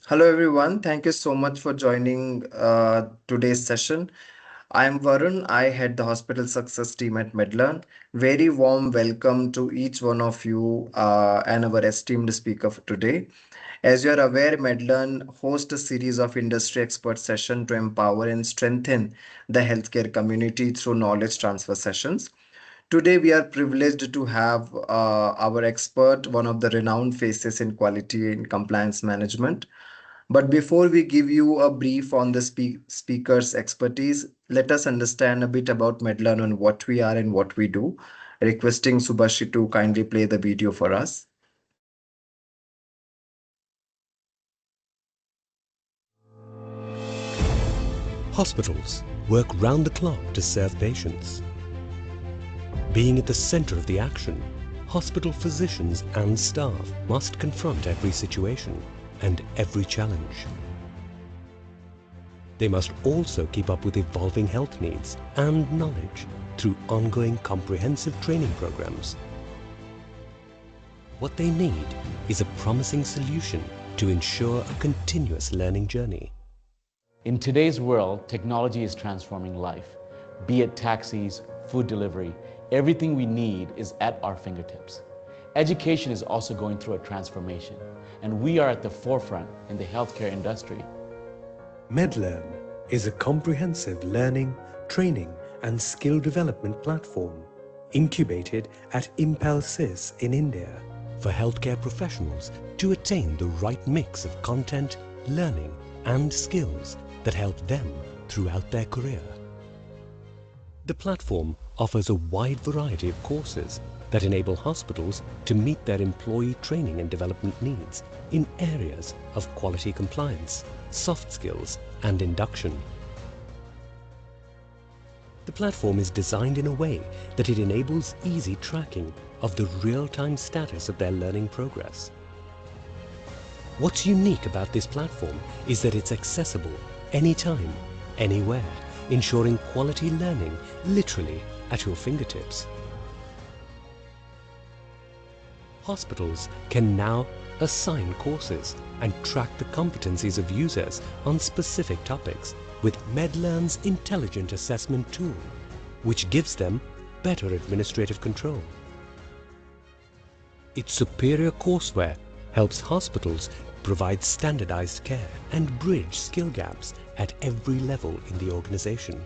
Hello, everyone. Thank you so much for joining today's session. I'm Varun. I head the hospital success team at Medlearn. Very warm welcome to each one of you and our esteemed speaker for today. As you're aware, Medlearn hosts a series of industry expert sessions to empower and strengthen the healthcare community through knowledge transfer sessions. Today, we are privileged to have our expert, one of the renowned faces in quality and compliance management. But before we give you a brief on the speaker's expertise, let us understand a bit about Medlearn and what we are and what we do. Requesting Subhashi to kindly play the video for us. Hospitals work round the clock to serve patients. Being at the center of the action, hospital physicians and staff must confront every situation and every challenge. They must also keep up with evolving health needs and knowledge through ongoing comprehensive training programs. What they need is a promising solution to ensure a continuous learning journey. In today's world, technology is transforming life. Be it taxis, food delivery, everything we need is at our fingertips. Education is also going through a transformation, and we are at the forefront in the healthcare industry. Medlearn is a comprehensive learning, training and skill development platform incubated at Impulsys in India for healthcare professionals to attain the right mix of content, learning and skills that help them throughout their career. The platform offers a wide variety of courses that enable hospitals to meet their employee training and development needs in areas of quality compliance, soft skills and induction. The platform is designed in a way that it enables easy tracking of the real-time status of their learning progress. What's unique about this platform is that it's accessible anytime, anywhere, ensuring quality learning literally at your fingertips. Hospitals can now assign courses and track the competencies of users on specific topics with Medlearn's intelligent assessment tool, which gives them better administrative control. Its superior courseware helps hospitals provide standardized care and bridge skill gaps at every level in the organization.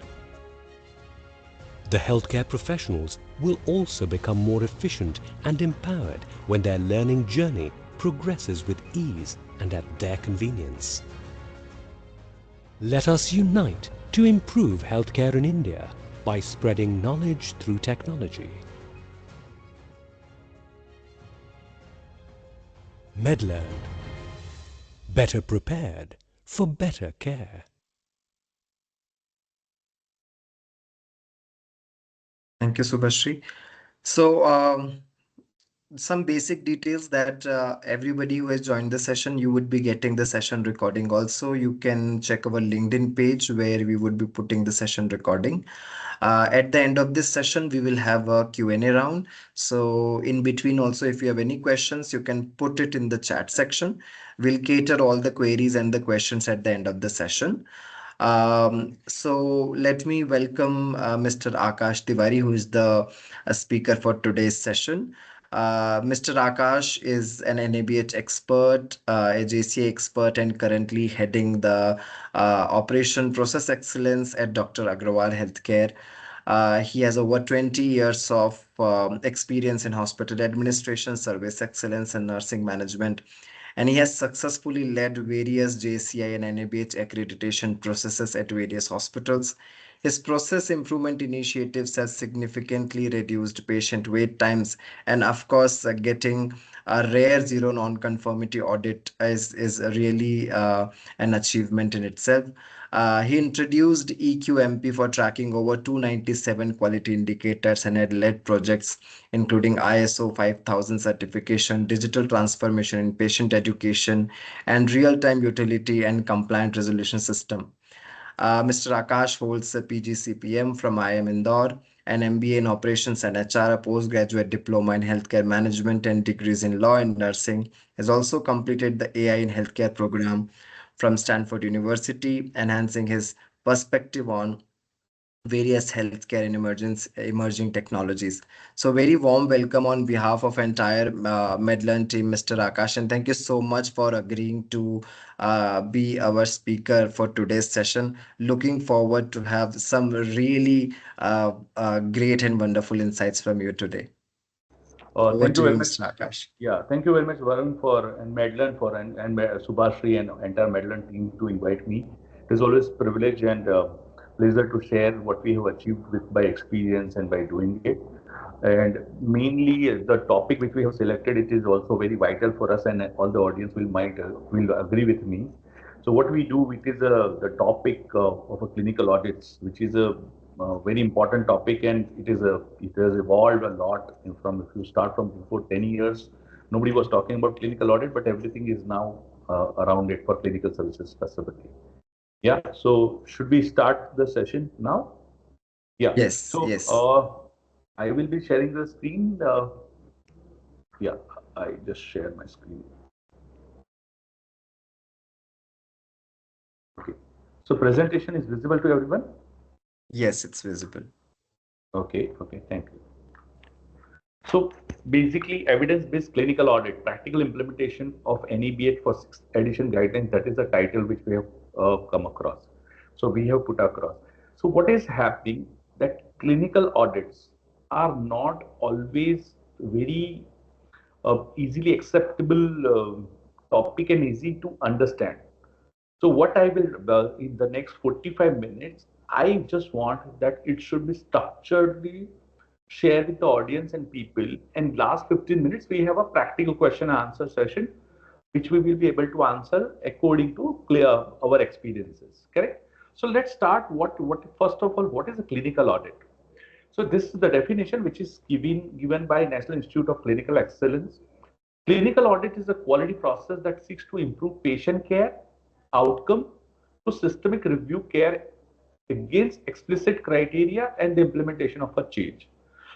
The healthcare professionals will also become more efficient and empowered when their learning journey progresses with ease and at their convenience. Let us unite to improve healthcare in India by spreading knowledge through technology. Medlearn. Better prepared for better care. Thank you, Subhashi. So, some basic details that everybody who has joined the session, you would be getting the session recording. Also, you can check our LinkedIn page where we would be putting the session recording. At the end of this session, we will have a Q&A round. So in between also, if you have any questions, you can put it in the chat section. We'll cater all the queries and the questions at the end of the session. So let me welcome Mr. Akash Tiwari, who is the speaker for today's session. Mr. Akash is an NABH expert, a JCA expert, and currently heading the Operation Process Excellence at Dr. Agrawal Healthcare. He has over 20 years of experience in hospital administration, service excellence, and nursing management. And he has successfully led various JCI and NABH accreditation processes at various hospitals. His process improvement initiatives has significantly reduced patient wait times, and of course, getting a rare zero non-conformity audit is really an achievement in itself. He introduced EQMP for tracking over 297 quality indicators and had led projects including ISO 5000 certification, digital transformation in patient education, and real-time utility and compliant resolution system. Mr. Akash holds a PGCPM from IIM Indore an MBA in operations and HR, a postgraduate diploma in healthcare management, and degrees in law and nursing. Has also completed the AI in healthcare program from Stanford University, enhancing his perspective on various healthcare and emerging technologies. So very warm welcome on behalf of entire Medland team, Mr. Akash, and thank you so much for agreeing to be our speaker for today's session. Looking forward to have some really great and wonderful insights from you today. Over Thank to you you, very much. Mr. Akash. Yeah, thank you very much, Varun, for and Medland for and Subhashri and entire Medland team to invite me. It is always privilege and pleasure to share what we have achieved with by experience and by doing it. And mainly the topic which we have selected, it is also very vital for us, and all the audience will agree with me. So what we do, it is the topic of a clinical audits, which is a very important topic, and it has evolved a lot from, if you start from before 10 years, nobody was talking about clinical audit, but everything is now around it for clinical services specifically. Yeah. So should we start the session now? Yeah. Yes, So yes. I will be sharing the screen. Yeah, I just share my screen. Okay. So presentation is visible to everyone? Yes, it's visible. Okay, okay, thank you. So basically, evidence-based clinical audit, practical implementation of NABH for 6th edition guidelines, that is the title which we have come across. So we have put across. So what is happening that clinical audits are not always very easily acceptable topic and easy to understand. So what I will in the next 45 minutes, I just want that it should be structuredly shared with the audience and people. And last 15 minutes, we have a practical question and answer session, which we will be able to answer according to clear our experiences. Correct? So let's start. What first of all, what is a clinical audit? So this is the definition which is given by National Institute of Clinical Excellence. Clinical audit is a quality process that seeks to improve patient care outcome to systemic review care against explicit criteria and the implementation of a change.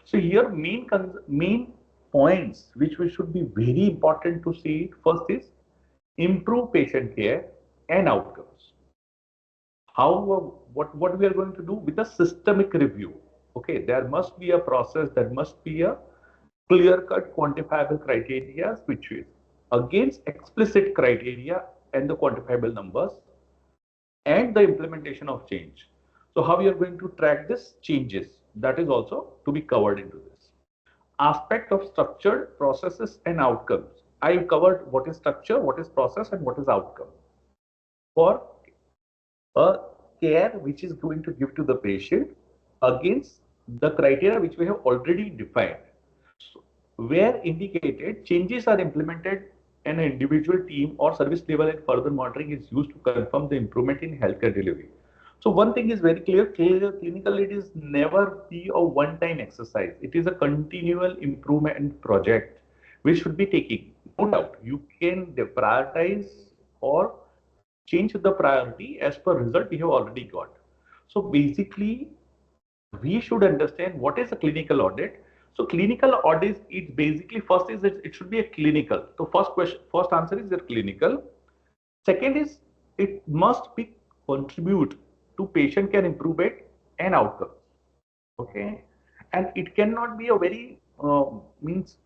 So here main points which we should be very important to see first is improve patient care and outcomes. How what we are going to do with a systemic review. Okay, there must be a process, there must be a clear cut quantifiable criteria which is against explicit criteria and the quantifiable numbers and the implementation of change. So how we are going to track this changes, that is also to be covered into this aspect of structured processes and outcomes. I covered what is structure, what is process, and what is outcome for a care which is going to give to the patient against the criteria which we have already defined. So, where indicated, changes are implemented and an individual team or service level and further monitoring is used to confirm the improvement in healthcare delivery. So one thing is very clear, clinical aid is never be a one-time exercise. It is a continual improvement project which should be taking. No doubt, you can prioritize or change the priority as per result we have already got. So basically, we should understand what is a clinical audit. So clinical audit is basically first is it should be a clinical. So first answer is that clinical. Second is it must be contribute to patient care improvement and outcomes. Okay, and it cannot be a very means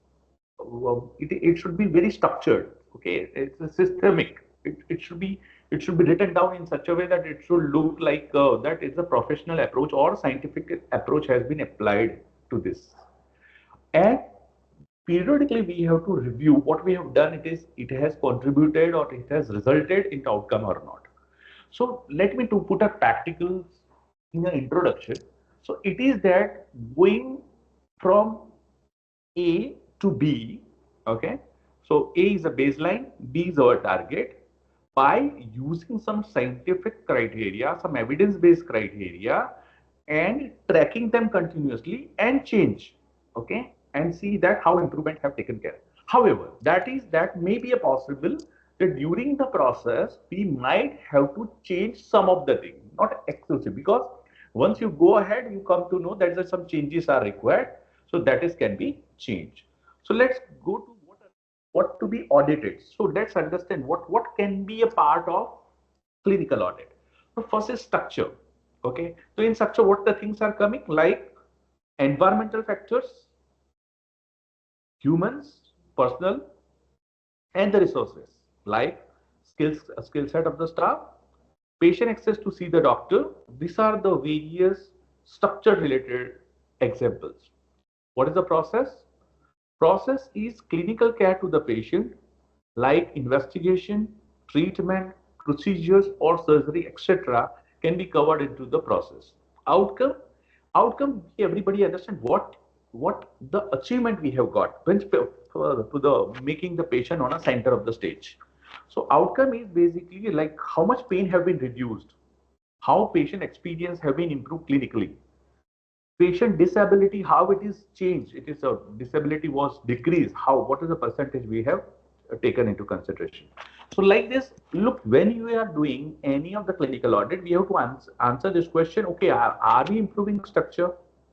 it should be very structured. Okay, it's a systemic. It should be written down in such a way that it should look like that is a professional approach or scientific approach has been applied to this. And periodically we have to review what we have done. It has contributed or it has resulted in outcome or not. So let me to put a practical in an introduction. So it is that going from A to B, okay? So A is a baseline, B is our target. By using some scientific criteria, some evidence-based criteria, and tracking them continuously and change, okay? And see that how improvement have taken care. However, that may be a possible that during the process we might have to change some of the things, not exclusive, because Once you go ahead, you come to know that some changes are required. So that is can be changed. So let's go to what to be audited. So let's understand what can be a part of clinical audit. So first is structure. Okay. So in structure, what the things are coming like environmental factors, humans, personal, and the resources like skill set of the staff, patient access to see the doctor. These are the various structure related examples. What is the process? Process is clinical care to the patient like investigation, treatment, procedures or surgery, etc. can be covered into the process. Outcome, outcome everybody understand what the achievement we have got when to the making the patient on a center of the stage. So outcome is basically like how much pain have been reduced, how patient experience have been improved clinically, patient disability, how it is changed, it is a disability was decreased, how what is the percentage we have taken into consideration. So like this, look, when you are doing any of the clinical audit, we have to answer this question. Okay, are we improving structure?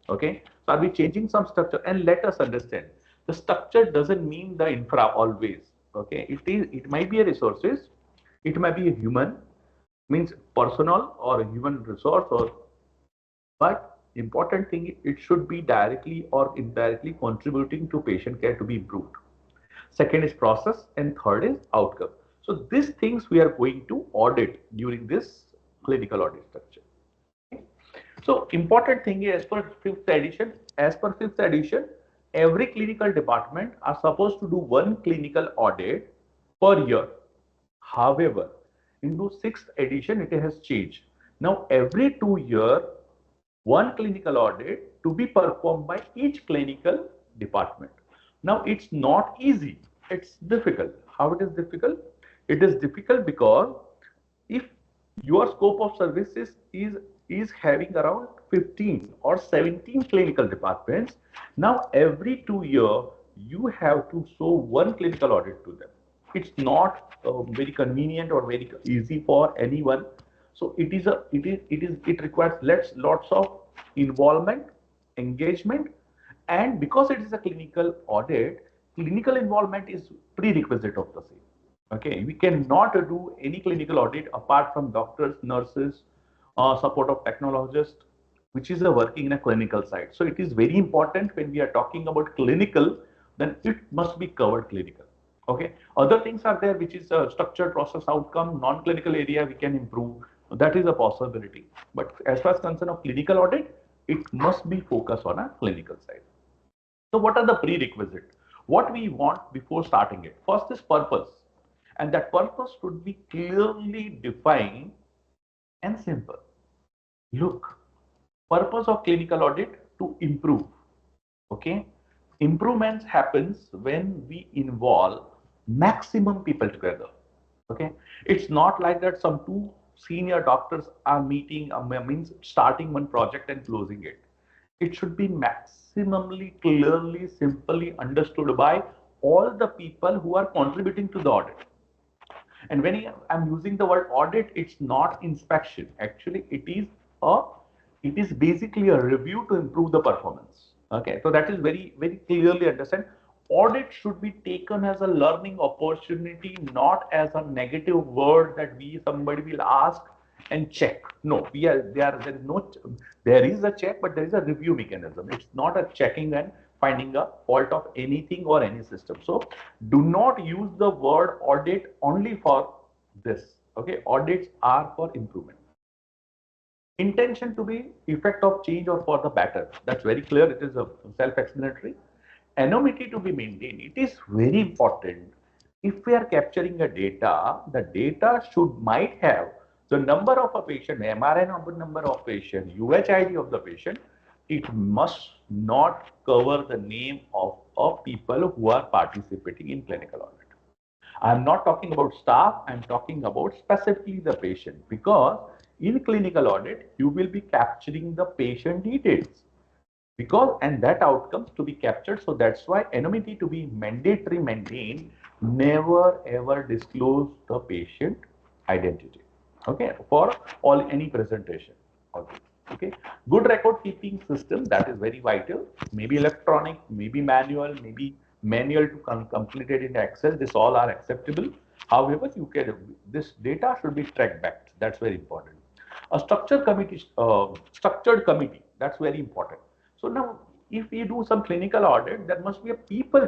Okay, so are we changing some structure? And let us understand, the structure doesn't mean the infra always. Okay, it might be a resources, it might be a human, means personal or a human resource, or but important thing, it should be directly or indirectly contributing to patient care to be improved. Second is process, and third is outcome. So these things we are going to audit during this clinical audit structure. So important thing is as per fifth edition, every clinical department are supposed to do one clinical audit per year. However, into sixth edition, it has changed. Now, every 2 year, one clinical audit to be performed by each clinical department. Now, it's not easy. It's difficult. How it is difficult? It is difficult because if your scope of services is having around 15 or 17 clinical departments, now every 2 year you have to show one clinical audit to them. It's not very convenient or very easy for anyone. So it requires lots of involvement, engagement, and because it is a clinical audit, clinical involvement is prerequisite of the same. Okay, we cannot do any clinical audit apart from doctors, nurses, support of technologists, which is a working in a clinical side. So it is very important when we are talking about clinical, then it must be covered clinical. Okay, other things are there, which is a structured process outcome, non-clinical area we can improve. That is a possibility. But as far as concern of clinical audit, it must be focused on a clinical side. So what are the prerequisites? What we want before starting it? First is purpose. And that purpose should be clearly defined and simple. Look, purpose of clinical audit to improve. Okay. Improvements happens when we involve maximum people together. Okay. It's not like that some two senior doctors are meeting, means starting one project and closing it. It should be maximally clearly, simply understood by all the people who are contributing to the audit. And when I'm using the word audit, it's not inspection. Actually, a it is basically a review to improve the performance. Okay, so that is very, very clearly understand. Audit should be taken as a learning opportunity, not as a negative word that we somebody will ask and check. No, we are there is no, there is a check, but there is a review mechanism. It's not a checking and finding a fault of anything or any system. So do not use the word audit only for this. Okay, audits are for improvement. Intention to be effect of change or for the better. That's very clear. It is a self-explanatory. Anonymity to be maintained. It is very important. If we are capturing a data, the data should might have the number of a patient, MRI number of patient, UHID of the patient. It must not cover the name of people who are participating in clinical audit. I'm not talking about staff, I'm talking about specifically the patient, because in clinical audit, you will be capturing the patient details because and that outcomes to be captured. So that's why anonymity to be mandatory maintained, never ever disclose the patient identity. Okay, for all any presentation. Okay. Okay, good record keeping system, that is very vital. Maybe electronic, maybe manual, maybe manual to complete it in Excel. This all are acceptable. However, you can this data should be tracked back. That's very important. A structured committee. That's very important. So now, if we do some clinical audit, there must be a people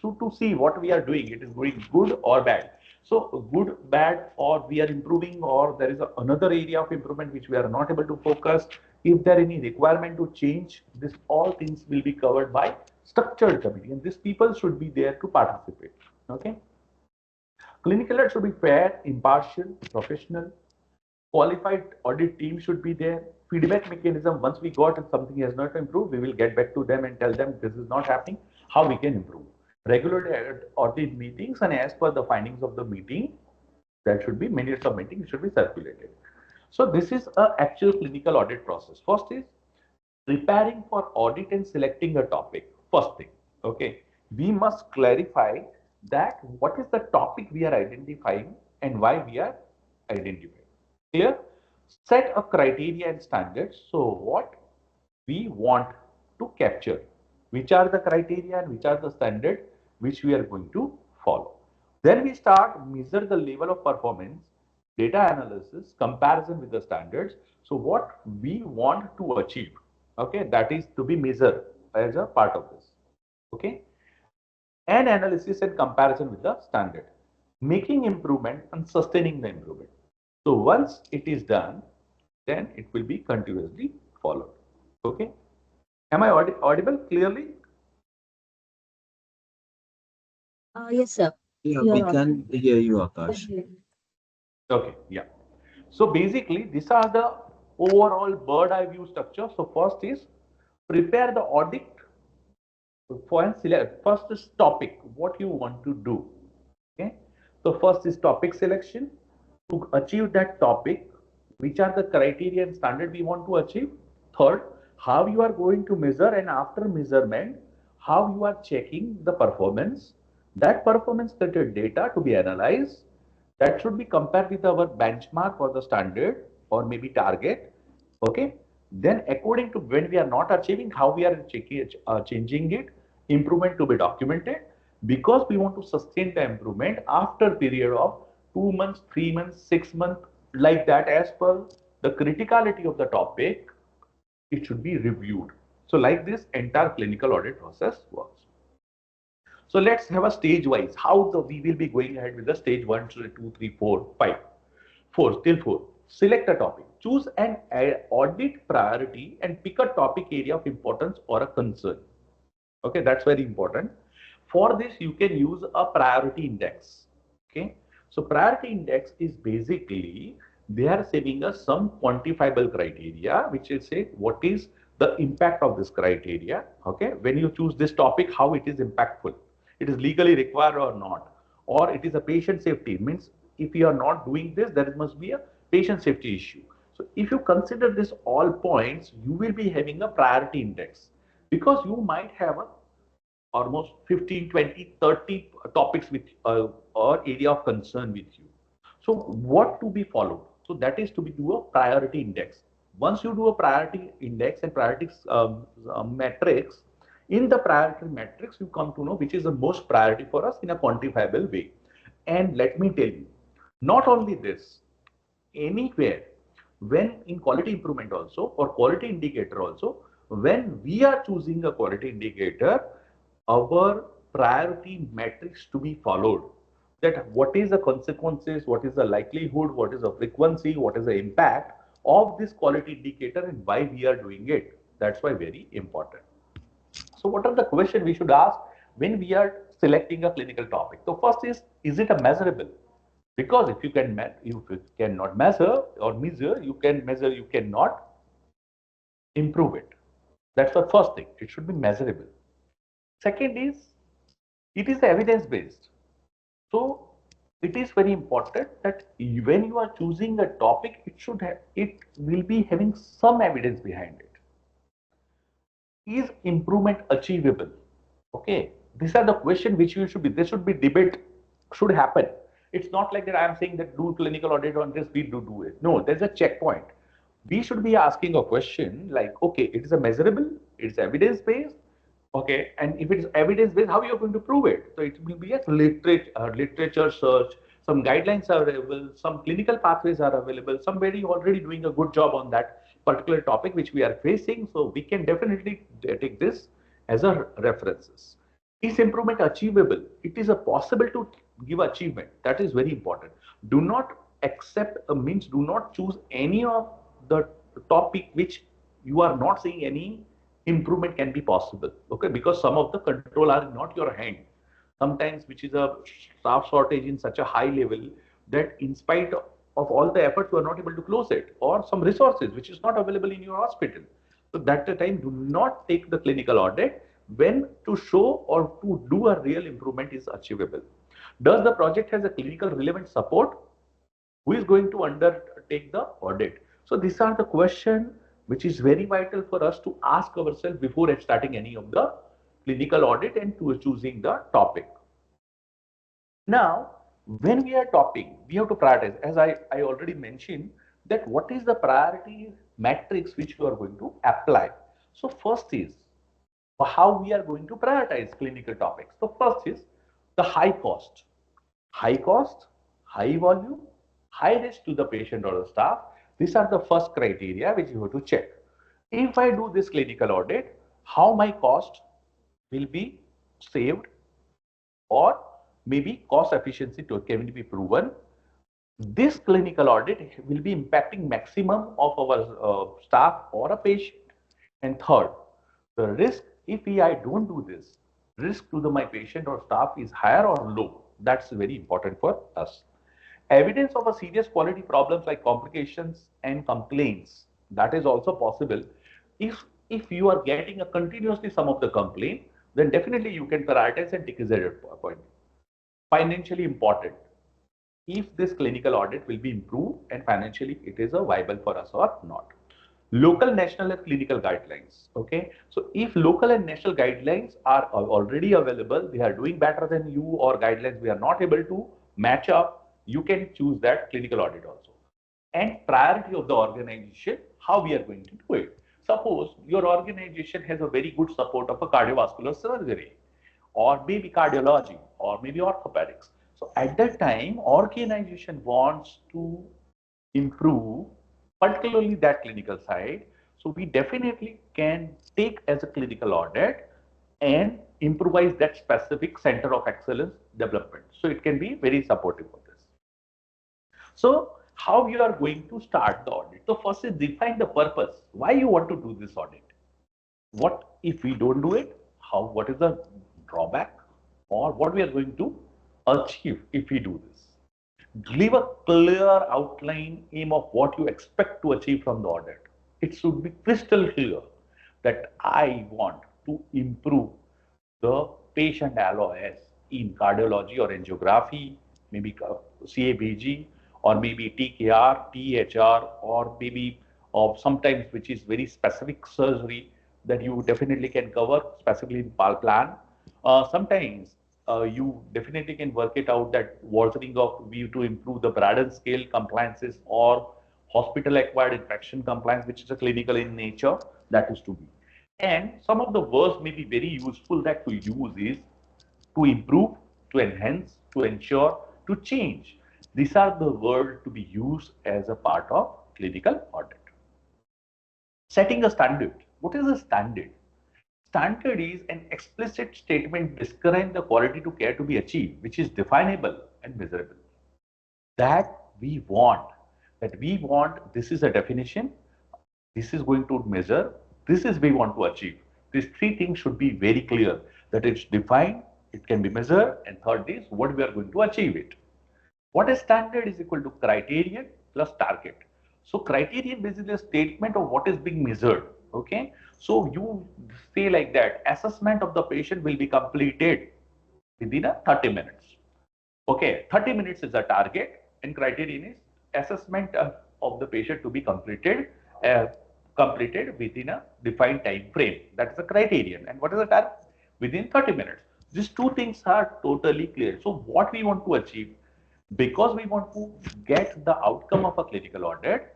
to see what we are doing. It is going good or bad. So good, bad, or we are improving, or there is another area of improvement which we are not able to focus. If there any requirement to change, this all things will be covered by structured committee, and these people should be there to participate. Okay. Clinical audit should be fair, impartial, professional. Qualified audit team should be there. Feedback mechanism, once we got if something has not improved, we will get back to them and tell them this is not happening, how we can improve. Regular audit meetings, and as per the findings of the meeting, there should be minutes of meeting should be circulated. So this is a actual clinical audit process. First is preparing for audit and selecting a topic. First thing, okay, we must clarify that what is the topic we are identifying and why we are identifying. Clear? Set a criteria and standards. So what we want to capture, which are the criteria and which are the standard which we are going to follow. Then we start measure the level of performance, data analysis, comparison with the standards. So what we want to achieve, okay, that is to be measured as a part of this. Okay, and analysis and comparison with the standard, making improvement and sustaining the improvement. So once it is done, then it will be continuously followed. Okay. Am I audible clearly? Yes, sir. Yeah, You we are audible. can hear you, Akash. Okay. Yeah. So basically, these are the overall bird eye view structure. So first is prepare the audit for and select. First is topic, what you want to do. Okay. So first is topic selection. To achieve that topic, which are the criteria and standard we want to achieve. Third, how you are going to measure, and after measurement, how you are checking the performance. That performance related data to be analyzed. That should be compared with our benchmark or the standard or maybe target. Okay. Then according to when we are not achieving, how we are changing it, improvement to be documented, because we want to sustain the improvement after period of 2 months, 3 months, 6 months, like that, as per the criticality of the topic, it should be reviewed. So like this entire clinical audit process works. So let's have a stage wise how we will be going ahead with the stage 1, 2, 3, 4, 5. 4, till 4. Select a topic. Choose an audit priority and pick a topic area of importance or a concern. Okay, that's very important. For this, you can use a priority index. Okay, so priority index is basically they are saving us some quantifiable criteria, which will say what is the impact of this criteria. Okay, when you choose this topic, how it is impactful, it is legally required or not, or it is a patient safety. It means if you are not doing this, there must be a patient safety issue. So if you consider this all points, you will be having a priority index, because you might have a almost 15, 20, 30 topics with or area of concern with you. So what to be followed? So that is to be do a priority index. Once you do a priority index and priority metrics, in the priority metrics, you come to know which is the most priority for us in a quantifiable way. And let me tell you, not only this, anywhere, when in quality improvement also or quality indicator also, when we are choosing a quality indicator, our priority metrics to be followed, that what is the consequences, what is the likelihood, what is the frequency, what is the impact of this quality indicator and why we are doing it. That's why very important. So what are the questions we should ask when we are selecting a clinical topic? So first is it a measurable? Because if you cannot measure or measure, you can measure, you cannot improve it. That's the first thing. It should be measurable. Second is it is evidence based. So it is very important that when you are choosing a topic, it will be having some evidence behind it. Is improvement achievable? Okay, these are the questions which you should be. There should be debate should happen. It's not like that I am saying that do clinical audit on this, we do it. No, there's a checkpoint. we should be asking a question like, okay, it is a measurable, it's evidence based, okay, and if it is evidence based, how you are going to prove it? So it will be a literature search, some guidelines are available, some clinical pathways are available, somebody already doing a good job on that particular topic which we are facing, so we can definitely take this as a references. Is improvement achievable? It is a possible to give achievement. That is very important. Do not accept a means. Do not choose any of the topic which you are not seeing any improvement can be possible. Okay, because some of the control are not your hand. Sometimes, which is a staff shortage in such a high level that in spite of all the efforts, you are not able to close it, or some resources which is not available in your hospital. So that the time, do not take the clinical audit when to show or to do a real improvement is achievable. Does the project has a clinical relevant support? Who is going to undertake the audit? So these are the questions which is very vital for us to ask ourselves before starting any of the clinical audit and to choosing the topic. Now, when we are talking, we have to prioritize. As I already mentioned, that what is the priority matrix which you are going to apply. So first is how we are going to prioritize clinical topics. So first is the high cost. High cost, high volume, high risk to the patient or the staff. These are the first criteria which you have to check. If I do this clinical audit, how my cost will be saved, or maybe cost efficiency can be proven. This clinical audit will be impacting maximum of our staff or a patient. And third, the risk, if I don't do this, risk to my patient or staff is higher or low. That's very important for us. Evidence of a serious quality problems like complications and complaints, that is also possible. If you are getting a continuously some of the complaint, then definitely you can prioritize and take a zero point. Financially important, if this clinical audit will be improved and financially it is a viable for us or not. Local, national and clinical guidelines. Okay, so if local and national guidelines are already available, they are doing better than you, or guidelines we are not able to match up, you can choose that clinical audit also. And priority of the organization, how we are going to do it. Suppose your organization has a very good support of a cardiovascular surgery, or maybe cardiology, or maybe orthopedics. So at that time, organization wants to improve, particularly that clinical side. So we definitely can take as a clinical audit and improvise that specific center of excellence development. So it can be very supportive for this. So how you are going to start the audit? So first is define the purpose. Why you want to do this audit? What if we don't do it? How? What is the drawback? Or what we are going to achieve if we do this? Give a clear outline aim of what you expect to achieve from the audit. It should be crystal clear that I want to improve the patient LOS in cardiology or angiography, maybe CABG, or maybe TKR, THR, or maybe of sometimes which is very specific surgery that you definitely can cover specifically in PAL plan. Sometimes you definitely can work it out that worsening of view to improve the Braden scale compliances or hospital acquired infection compliance, which is a clinical in nature, that is to be. And some of the words may be very useful that to use is to improve, to enhance, to ensure, to change. These are the words to be used as a part of clinical audit. Setting a standard. What is a standard? Standard is an explicit statement describing the quality to care to be achieved, which is definable and measurable. That we want, this is a definition, this is going to measure, this is we want to achieve. These three things should be very clear, that it's defined, it can be measured, and third is what we are going to achieve it. What is standard is equal to criterion plus target. So criterion basically a statement of what is being measured. Okay. So you say like that, assessment of the patient will be completed within a 30 minutes. Okay, 30 minutes is the target, and criterion is assessment of the patient to be uh, completed within a defined time frame. That is the criterion. And what is the target? Within 30 minutes. These two things are totally clear. So what we want to achieve, because we want to get the outcome of a clinical audit,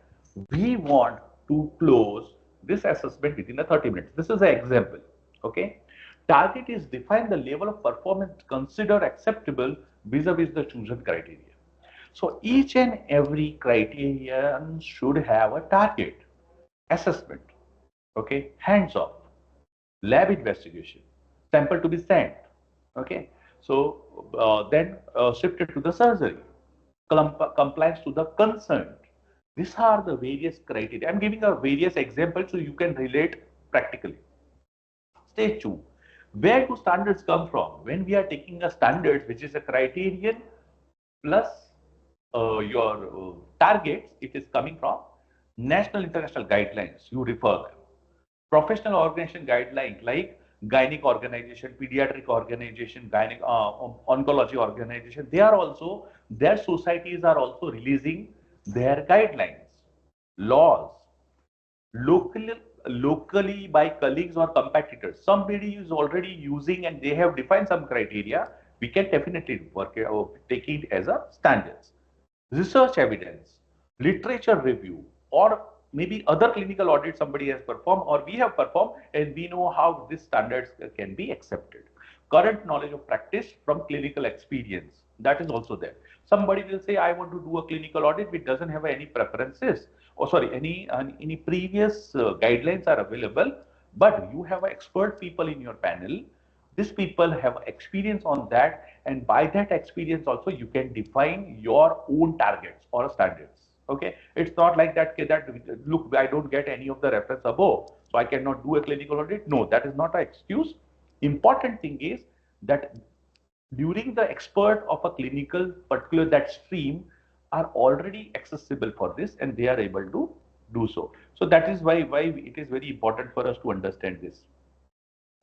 we want to close this assessment within a 30 minutes. This is an example. Okay. Target is define the level of performance considered acceptable vis-a-vis the chosen criteria. So each and every criterion should have a target assessment. Okay. Hands off, lab investigation, sample to be sent. Okay. So then shifted to the surgery, compliance to the concerned. These are the various criteria. I'm giving a various examples so you can relate practically. Stage two, where do standards come from? When we are taking a standards, which is a criterion plus your targets, it is coming from national international guidelines. You refer them. Professional organization guidelines like gynec organization, pediatric organization, oncology organization, they are also, their societies are also releasing their guidelines, laws, locally locally by colleagues or competitors. Somebody is already using and they have defined some criteria, we can definitely work take it as a standards. Research evidence, literature review, or maybe other clinical audit somebody has performed or we have performed, and we know how these standards can be accepted. Current knowledge of practice from clinical experience, that is also there. Somebody will say, I want to do a clinical audit which doesn't have any preferences, or sorry, any previous guidelines are available, but you have expert people in your panel. These people have experience on that, and by that experience also you can define your own targets or standards. Okay, it's not like that, okay, that look, I don't get any of the reference above, so I cannot do a clinical audit. No, that is not an excuse. Important thing is that during the expert of a clinical particular that stream are already accessible for this and they are able to do so. So that is why it is very important for us to understand this.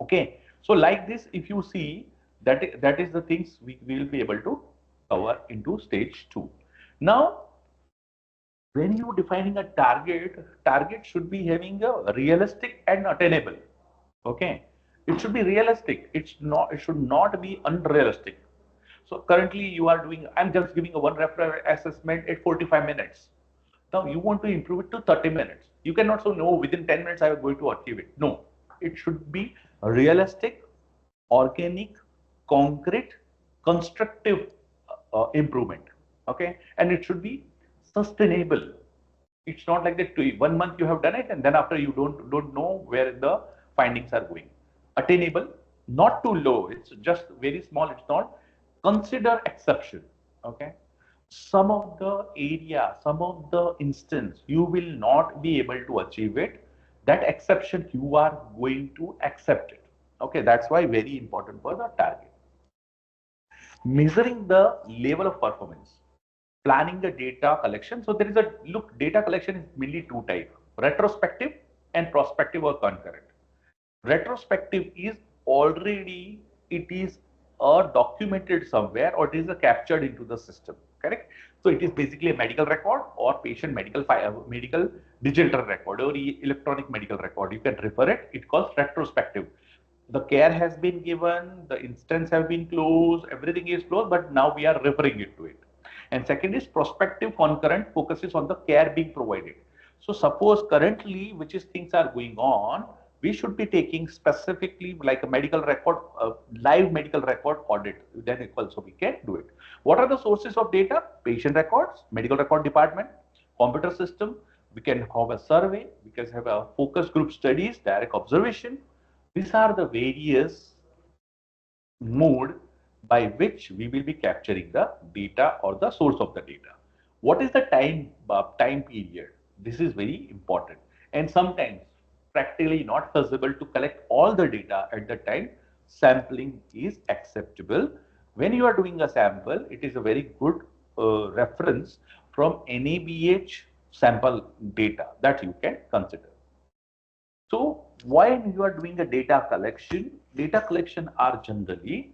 Okay, so like this, if you see that is the things we will be able to cover into stage two. Now, when you defining a target should be having a realistic and attainable. Okay, it should be realistic. It should not be unrealistic. So currently you are doing, I'm just giving a one referral assessment at 45 minutes. Now you want to improve it to 30 minutes. You cannot say, no, within 10 minutes I am going to achieve it. No, it should be realistic, organic, concrete, constructive improvement. Okay, and it should be sustainable. It's not like that 1 month you have done it and then after you don't know where the findings are going. Attainable, not too low. It's just very small. It's not. Consider exception. Okay. Some of the area, some of the instance, you will not be able to achieve it. That exception you are going to accept it. Okay. That's why very important for the target. Measuring the level of performance, planning the data collection. So there is a look, data collection is mainly two types, retrospective and prospective or concurrent. Retrospective is already, it is documented somewhere or it is captured into the system, correct? So it is basically a medical record or patient medical file, medical digital record or electronic medical record. You can refer it. It calls retrospective. The care has been given, the instance have been closed, everything is closed, but now we are referring it to it. And second is prospective concurrent, focuses on the care being provided. So suppose currently, which is things are going on, we should be taking specifically like a medical record, live medical record audit, then also we can do it. What are the sources of data? Patient records, medical record department, computer system, we can have a survey, we can have a focus group studies, direct observation. These are the various mode by which we will be capturing the data or the source of the data. What is the time period? This is very important, and sometimes practically not possible to collect all the data at the time. Sampling is acceptable. When you are doing a sample, it is a very good reference from NABH sample data that you can consider. So when you are doing a data collection are generally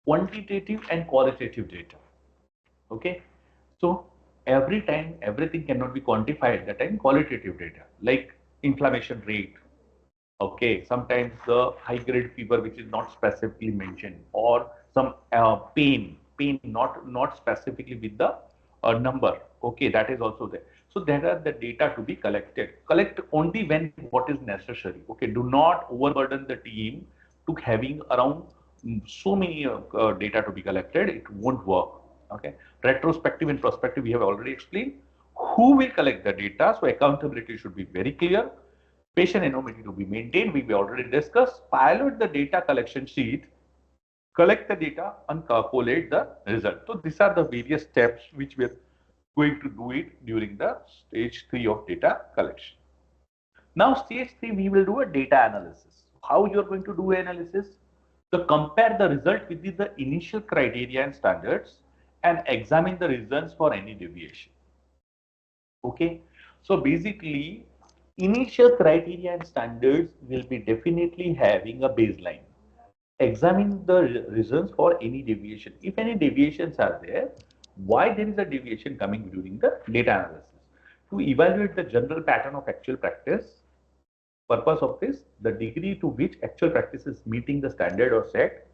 quantitative and qualitative data. Okay. So every time, everything cannot be quantified at the time, qualitative data, like inflammation rate. Okay. Sometimes the high grade fever, which is not specifically mentioned, or some pain not specifically with the number. Okay. That is also there. So there are the data to be collected. Collect only when what is necessary. Okay, do not overburden the team to having around so many data to be collected. It won't work. Okay, retrospective and prospective we have already explained. Who will collect the data? So accountability should be very clear. Patient anonymity to be maintained. We already discussed. Pilot the data collection sheet, collect the data and collate the result. So these are the various steps which we are going to do it during the stage 3 of data collection. Now stage 3 we will do a data analysis. How you are going to do analysis? So compare the result with the initial criteria and standards and examine the reasons for any deviation. Okay, so basically initial criteria and standards will be definitely having a baseline. Examine the reasons for any deviation. If any deviations are there, why there is a deviation coming during the data analysis. To evaluate the general pattern of actual practice, purpose of this, the degree to which actual practice is meeting the standard or set.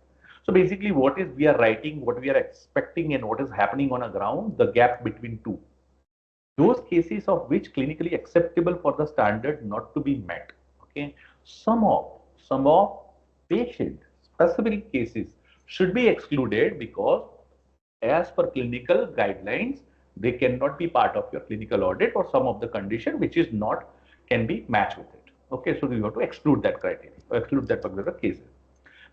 So basically what is we are writing, what we are expecting and what is happening on a ground, the gap between two. Those cases of which clinically acceptable for the standard not to be met. Okay, some of patient specific cases should be excluded because as per clinical guidelines they cannot be part of your clinical audit or some of the condition which is not can be matched with it. Okay, so you have to exclude that criteria or exclude that particular cases.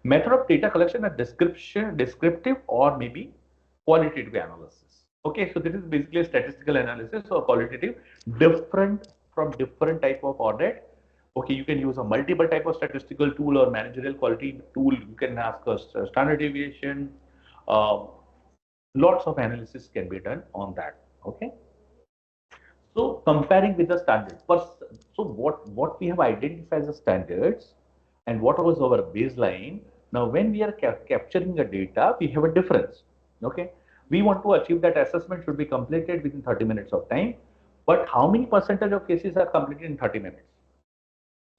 Method of data collection are descriptive or maybe qualitative analysis. Okay, so this is basically a statistical analysis or qualitative, different from different type of audit. Okay, you can use a multiple type of statistical tool or managerial quality tool. You can ask a standard deviation. Uh, Lots of analysis can be done on that. Okay. So comparing with the standard, so what we have identified as the standards and what was our baseline. Now, when we are capturing the data, we have a difference. Okay, we want to achieve that assessment should be completed within 30 minutes of time. But how many percentage of cases are completed in 30 minutes?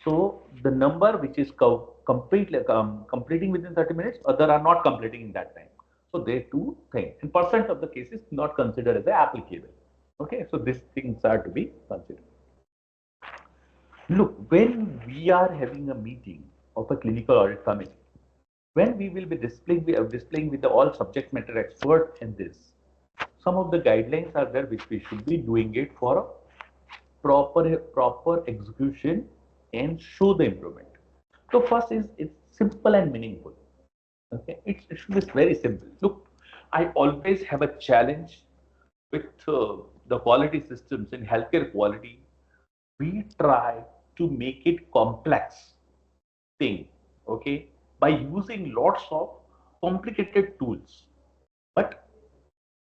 So the number which is completing within 30 minutes, other are not completing in that time. So they two things. And percent of the cases not considered as applicable. Okay, so these things are to be considered. Look, when we are having a meeting of a clinical audit committee, when we will be displaying with the all subject matter expert in this, some of the guidelines are there which we should be doing it for a proper execution and show the improvement. So first is it's simple and meaningful. Okay, it should be very simple. Look, I always have a challenge with the quality systems in healthcare quality. We try to make it complex thing, okay, by using lots of complicated tools. But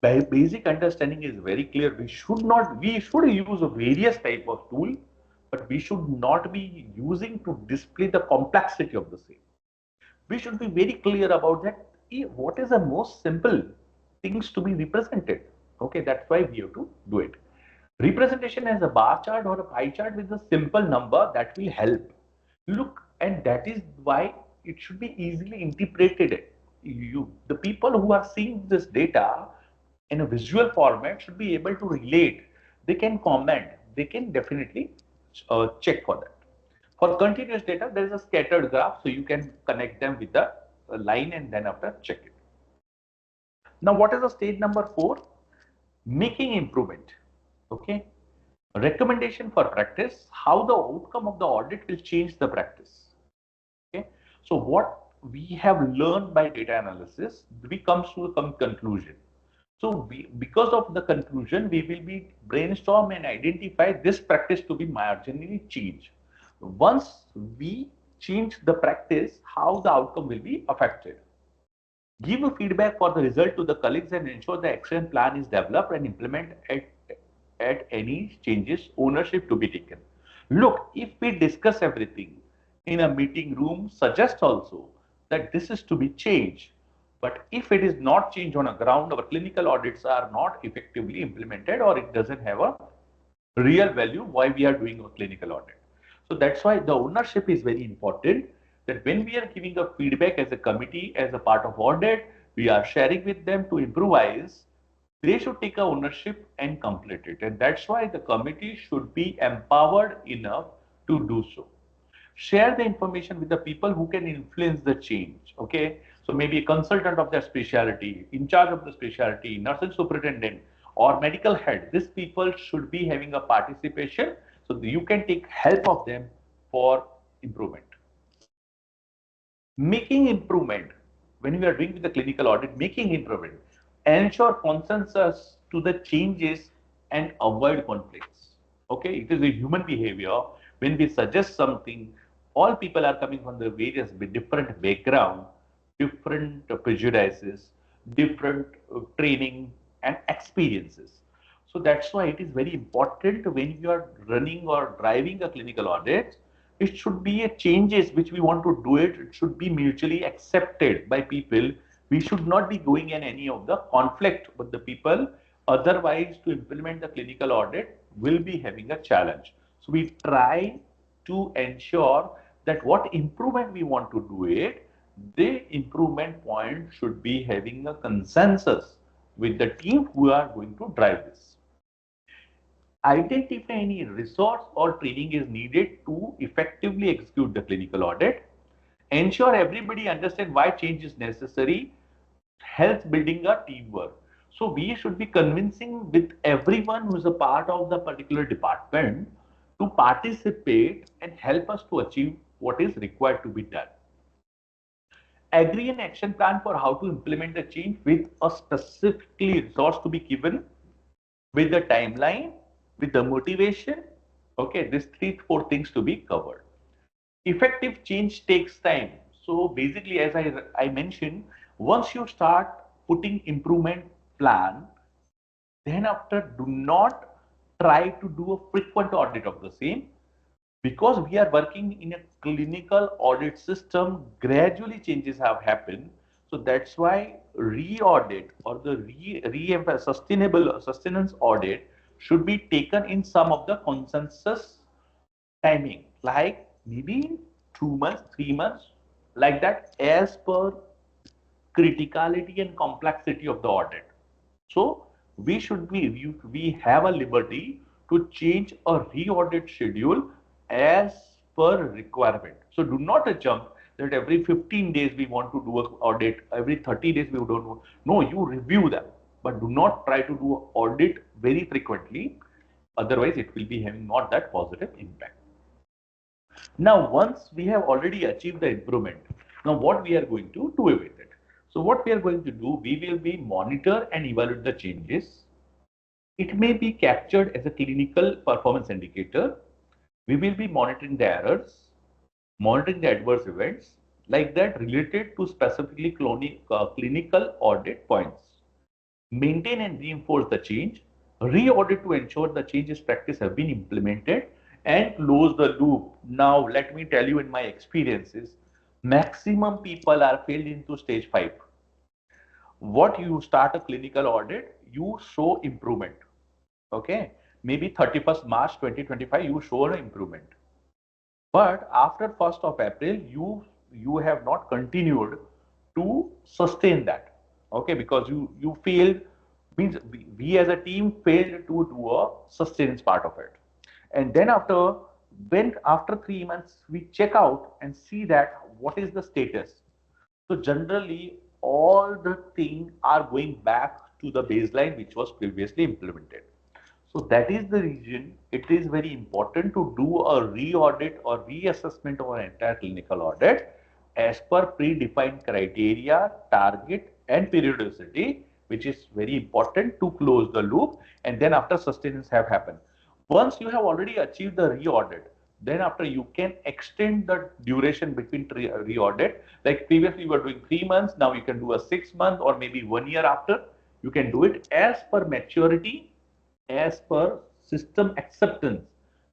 basic understanding is very clear. We should use various type of tool, but we should not be using to display the complexity of the same. We should be very clear about that. What is the most simple things to be represented? Okay, that's why we have to do it. Representation as a bar chart or a pie chart with a simple number that will help. Look, and that is why it should be easily interpreted. The people who are seeing this data in a visual format should be able to relate. They can comment. They can definitely check for that. For continuous data, there is a scattered graph, so you can connect them with the line and then after check it. Now, what is the stage number 4? Making improvement. Okay. Recommendation for practice, how the outcome of the audit will change the practice. Okay. So what we have learned by data analysis, we comes to some conclusion. So because of the conclusion, we will be brainstorm and identify this practice to be marginally changed. Once we change the practice, how the outcome will be affected. Give a feedback for the result to the colleagues and ensure the action plan is developed and implemented at any changes ownership to be taken. Look, if we discuss everything in a meeting room, suggest also that this is to be changed. But if it is not changed on a ground, our clinical audits are not effectively implemented or it doesn't have a real value why we are doing a clinical audit. So that's why the ownership is very important, that when we are giving a feedback as a committee, as a part of audit, we are sharing with them to improvise. they should take a ownership and complete it. And that's why the committee should be empowered enough to do so. Share the information with the people who can influence the change. Okay, so maybe a consultant of their specialty, in charge of the specialty, nursing superintendent, or medical head. These people should be having a participation, so that you can take help of them for improvement. Making improvement, when we are doing with the clinical audit, making improvement, ensure consensus to the changes and avoid conflicts. Okay, it is a human behavior. When we suggest something, all people are coming from the various different background, different prejudices, different training and experiences. So that's why it is very important when you are running or driving a clinical audit, it should be a changes which we want to do it. It should be mutually accepted by people. We should not be going in any of the conflict with the people. Otherwise, to implement the clinical audit will be having a challenge. So we try to ensure that what improvement we want to do it, the improvement point should be having a consensus with the team who are going to drive this. Identify any resource or training is needed to effectively execute the clinical audit. Ensure everybody understand why change is necessary. Helps building a teamwork. So we should be convincing with everyone who is a part of the particular department to participate and help us to achieve what is required to be done. Agree an action plan for how to implement the change with a specifically resource to be given, with the timeline, with the motivation. Okay, these three, four things to be covered. Effective change takes time. So basically, as I mentioned, once you start putting improvement plan, then after do not try to do a frequent audit of the same, because we are working in a clinical audit system, gradually changes have happened. So that's why re-audit or the sustainable sustenance audit should be taken in some of the consensus timing, like maybe in 2 months, 3 months, like that, as per criticality and complexity of the audit. So we have a liberty to change a re-audit schedule as per requirement. So do not jump that every 15 days we want to do an audit, every 30 days we don't want. No, you review them, but do not try to do audit very frequently. Otherwise, it will be having not that positive impact. Now, once we have already achieved the improvement, now what we are going to do with it? So what we are going to do, we will be monitor and evaluate the changes. It may be captured as a clinical performance indicator. We will be monitoring the errors, monitoring the adverse events, like that related to specifically clinical audit points. Maintain and reinforce the change, re-audit to ensure the changes practice have been implemented, and close the loop. Now, let me tell you in my experiences, maximum people are failed into stage 5. What you start a clinical audit, you show improvement. Okay, maybe 31st March 2025, you show an improvement. But after 1st of April, you have not continued to sustain that. Okay, because you failed, means we as a team failed to do a sustenance part of it. And then after 3 months, we check out and see that what is the status. So generally, all the things are going back to the baseline which was previously implemented. So that is the reason it is very important to do a re-audit or reassessment of an entire clinical audit as per predefined criteria, target and periodicity, which is very important to close the loop, and then after sustenance have happened. Once you have already achieved the re-audit, then after you can extend the duration between re-audit. Like previously you were doing 3 months, now you can do a 6 month or maybe 1 year after. You can do it as per maturity, as per system acceptance.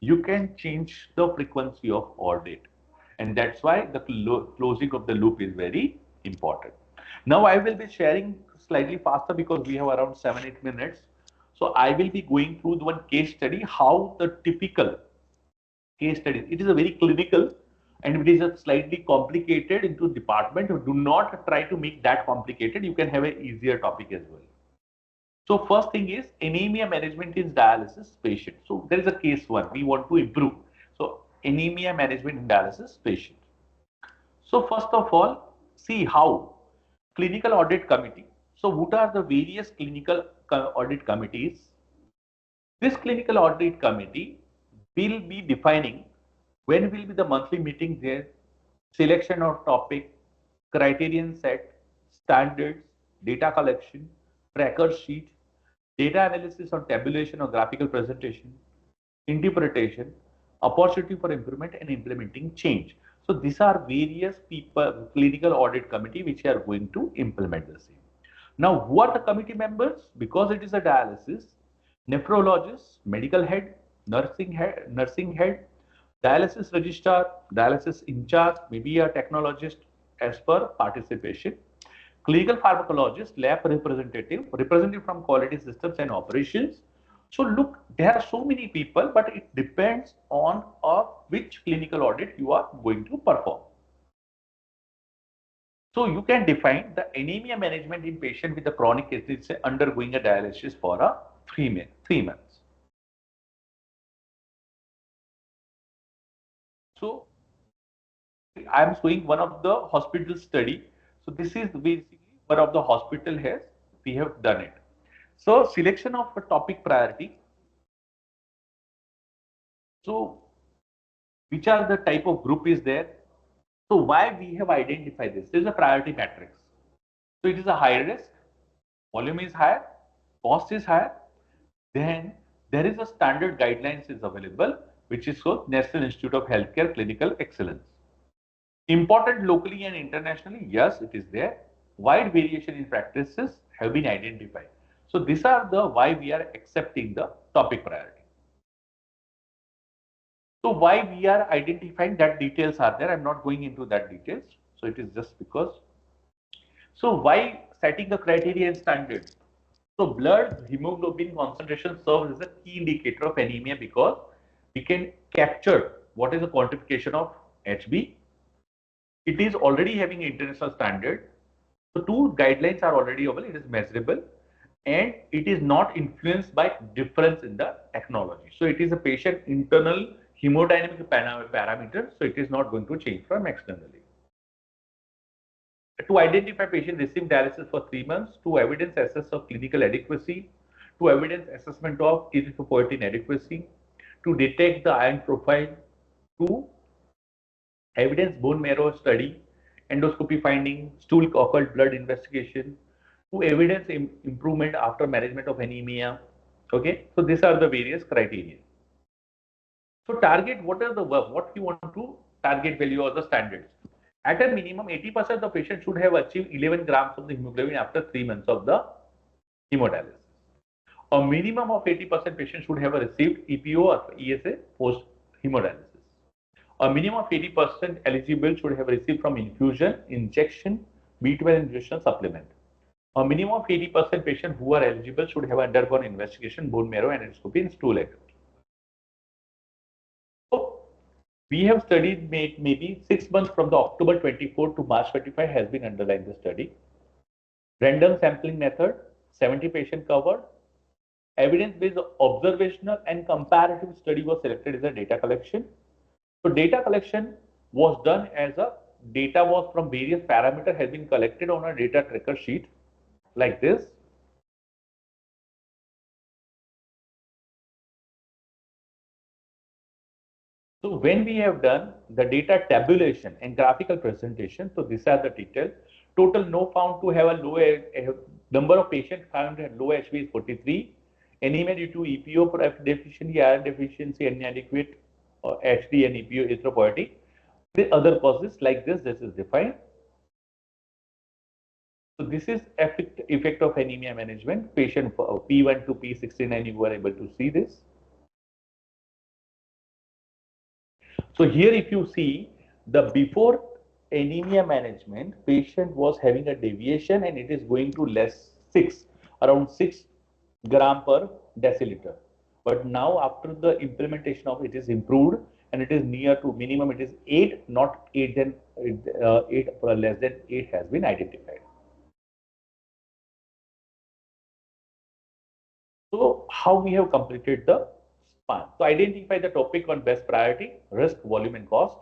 You can change the frequency of audit. And that's why the closing of the loop is very important. Now I will be sharing slightly faster because we have around 7-8 minutes. So I will be going through the one case study, how the typical case study. It is a very clinical and it is a slightly complicated into department. Do not try to make that complicated. You can have an easier topic as well. So first thing is anemia management in dialysis patient. So there is a case one we want to improve. So anemia management in dialysis patient. So first of all, see how clinical audit committee. So what are the various clinical audit committees? This clinical audit committee will be defining when will be the monthly meeting there, selection of topic, criterion set, standards, data collection, tracker sheet, data analysis on tabulation or graphical presentation, interpretation, opportunity for improvement and implementing change. So these are various people, clinical audit committee which are going to implement the same. Now, who are the committee members? Because it is a dialysis, nephrologist, medical head, nursing head, dialysis registrar, dialysis in charge, maybe a technologist as per participation, clinical pharmacologist, lab representative from quality systems and operations. So look, there are so many people, but it depends on which clinical audit you are going to perform. So you can define the anemia management in patient with a chronic disease undergoing a dialysis for a 3 months. So I am showing one of the hospital study. So this is basically one of the hospital has we have done it. So selection of a topic priority. So which are the type of group is there? So why we have identified this? This is a priority matrix. So it is a high risk, volume is higher, cost is higher. Then there is a standard guidelines is available, which is called National Institute of Healthcare Clinical Excellence. Important locally and internationally, yes, it is there. Wide variation in practices have been identified. So these are the why we are accepting the topic priority. So why we are identifying that details are there, I'm not going into that details. So it is just because. So why setting the criteria and standards? So blood hemoglobin concentration serves as a key indicator of anemia because we can capture what is the quantification of HB. It is already having international standard. So two guidelines are already available. It is measurable and it is not influenced by difference in the technology. So it is a patient internal hemodynamic parameter. So it is not going to change from externally. To identify patient receiving dialysis for 3 months, to evidence assess of clinical adequacy, to evidence assessment of erythropoietin adequacy, to detect the iron profile, to evidence bone marrow study, endoscopy finding, stool occult blood investigation, to evidence improvement after management of anemia. Okay, so these are the various criteria. So target, what are the what you want to target value or the standards? At a minimum, 80% of the patient should have achieved 11 grams of the hemoglobin after 3 months of the hemodialysis. A minimum of 80% patients should have received EPO or ESA post hemodialysis. A minimum of 80% eligible should have received from infusion, injection, B12 nutritional supplement. A minimum of 80% patients who are eligible should have undergone investigation, bone marrow, endoscopy, and stool echo. So we have studied maybe 6 months from the October 24 to March 25 has been underlined the study. Random sampling method, 70 patient covered. Evidence-based observational and comparative study was selected as a data collection. So data collection was done as a data was from various parameters has been collected on a data tracker sheet like this. So when we have done the data tabulation and graphical presentation, so these are the details. Total no found to have a low number of patients found at low HB is 43. Anemia due to EPO deficiency, iron deficiency, inadequate HD and EPO erythropoietic. The other causes like this is defined. So this is effect of anemia management. Patient P1 to P69, you were able to see this. So here if you see the before anemia management, patient was having a deviation and it is going to around 6 gram per deciliter. But now after the implementation of it is improved and it is near to minimum, it is 8, not 8 then 8 or less than 8 has been identified. So how we have completed the span. So identify the topic on best priority, risk, volume and cost.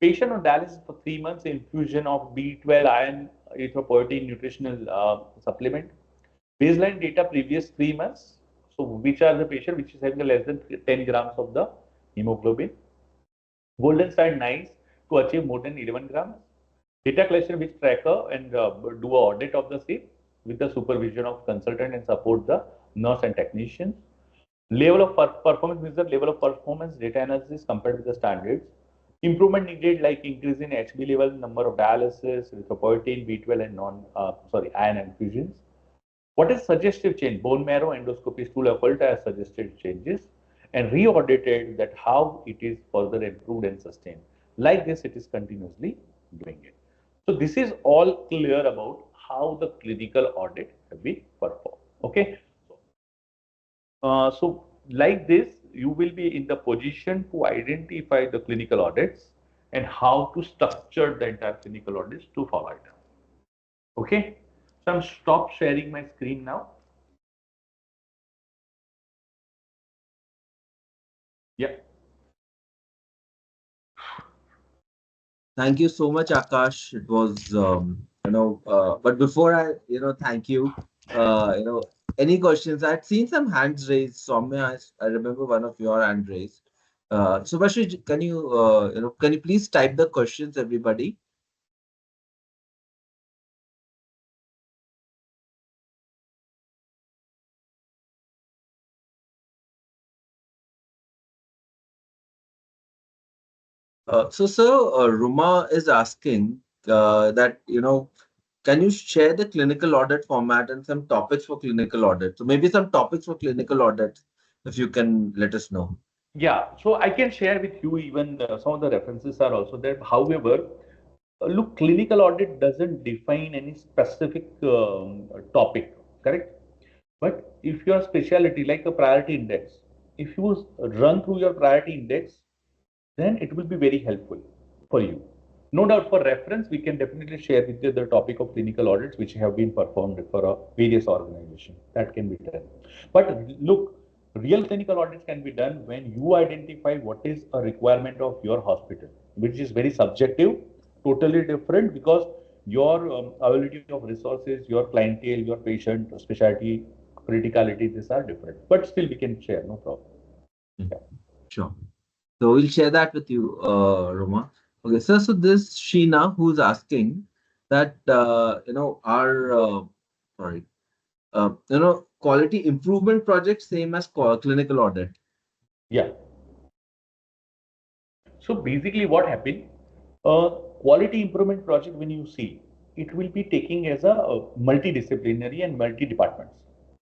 Patient on dialysis for 3 months, infusion of B12 iron erythropoietin nutritional supplement. Baseline data previous 3 months. So which are the patient which is having less than 10 grams of the hemoglobin. Golden side nice to achieve more than 11 grams. Data collection with tracker and do a audit of the same with the supervision of consultant and support the nurse and technicians. Level of performance means the level of performance data analysis compared with the standards. Improvement needed like increase in HB level, number of dialysis, erythropoietin, B12 and iron infusions. What is suggestive change? Bone marrow endoscopy stool occult as suggested changes and re-audited that how it is further improved and sustained. Like this, it is continuously doing it. So this is all clear about how the clinical audit have been performed. Okay. So like this, you will be in the position to identify the clinical audits and how to structure the entire clinical audits to follow it. Okay. So I'm stop sharing my screen now. Yeah. Thank you so much, Akash. It was, but before I, thank you. Any questions? I'd seen some hands raised. Soumya, I remember one of your hand raised. Subhashi, can you please type the questions, everybody? Ruma is asking that, can you share the clinical audit format and some topics for clinical audit? So maybe some topics for clinical audit, if you can let us know. Yeah, so I can share with you even some of the references are also there. However, look, clinical audit doesn't define any specific topic, correct? But if your specialty like a priority index, if you run through your priority index, then it will be very helpful for you. No doubt for reference, we can definitely share with you the topic of clinical audits which have been performed for various organizations. That can be done. But look, real clinical audits can be done when you identify what is a requirement of your hospital, which is very subjective, totally different because your availability of resources, your clientele, your patient, specialty, criticality, these are different. But still we can share, no problem. Mm. Sure. So we'll share that with you, Roma. Okay, sir. So this Sheena who's asking that our sorry, quality improvement project same as clinical audit. Yeah. So basically what happened, a quality improvement project when you see, it will be taking as a multidisciplinary and multi-departments.